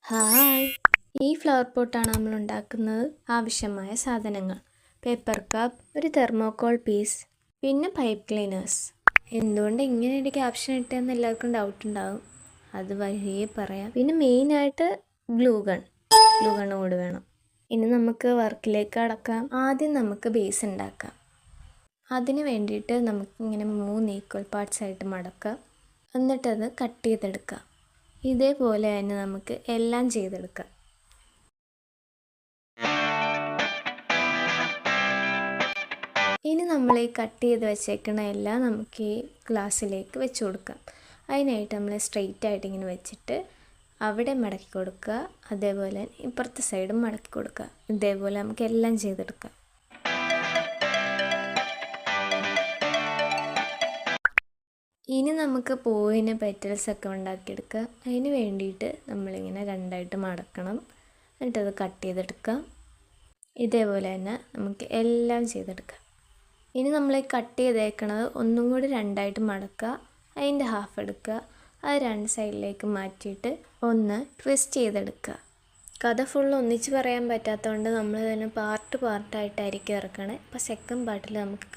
Hi, ഈ flower പോട്ടാണ് നമ്മൾ ഉണ്ടാക്കുന്നത്. ആവശ്യമായ സാധനങ്ങൾ: പേപ്പർ കപ്പ്, ഒരു തെർമോക്കോൾ പീസ്, പിന്നെ പൈപ്പ് ക്ലീനേഴ്സ്. എന്തുകൊണ്ട് ഇങ്ങനെ ഒരു ക്യാപ്ഷൻ ഇട്ടതെന്ന് എല്ലാവർക്കും ഡൗട്ട് ഉണ്ടാകും. അത് വഴിയേ പറയാം. പിന്നെ മെയിനായിട്ട് ഗ്ലൂ ഗൺ കൂടി വേണം. ഇനി നമുക്ക് വർക്കിലേക്ക് കടക്കാം. ആദ്യം നമുക്ക് ബേസ് ഉണ്ടാക്കാം. അതിന് വേണ്ടിയിട്ട് നമുക്കിങ്ങനെ 3 ഈക്വൽ പാർട്സ് ആയിട്ട് മടക്കാം. എന്നിട്ടത് കട്ട് ചെയ്തെടുക്കാം. ഇതേപോലെ തന്നെ നമുക്ക് എല്ലാം ചെയ്തെടുക്കാം. ഇനി നമ്മൾ ഈ കട്ട് ചെയ്ത് വെച്ചേക്കണ എല്ലാം നമുക്ക് ഈ ഗ്ലാസ്സിലേക്ക് വെച്ച് കൊടുക്കാം. അതിനായിട്ട് നമ്മൾ സ്ട്രെയിറ്റ് ആയിട്ട് ഇങ്ങനെ വെച്ചിട്ട് അവിടെ മടക്കി കൊടുക്കുക. അതേപോലെ ഇപ്പുറത്തെ സൈഡും മടക്കി കൊടുക്കുക. ഇതേപോലെ നമുക്ക് എല്ലാം ചെയ്തെടുക്കാം. ഇനി നമുക്ക് പൂവിന് പെറ്റൽസൊക്കെ ഉണ്ടാക്കിയെടുക്കുക. അതിന് വേണ്ടിയിട്ട് നമ്മളിങ്ങനെ രണ്ടായിട്ട് മടക്കണം. എന്നിട്ടത് കട്ട് ചെയ്തെടുക്കാം. ഇതേപോലെ തന്നെ നമുക്ക് എല്ലാം ചെയ്തെടുക്കാം. ഇനി നമ്മൾ ഈ കട്ട് ചെയ്തേക്കണത് ഒന്നും കൂടി രണ്ടായിട്ട് മടക്കുക. അതിൻ്റെ ഹാഫ് എടുക്കുക. അത് 2 സൈഡിലേക്ക് മാറ്റിയിട്ട് ഒന്ന് ട്വിസ്റ്റ് ചെയ്തെടുക്കുക. കഥ ഫുൾ ഒന്നിച്ച് പറയാൻ പറ്റാത്തതുകൊണ്ട് നമ്മൾ തന്നെ പാർട്ടായിട്ടായിരിക്കും ഇറക്കണേ. അപ്പോൾ സെക്കൻഡ് പാർട്ടിൽ നമുക്ക്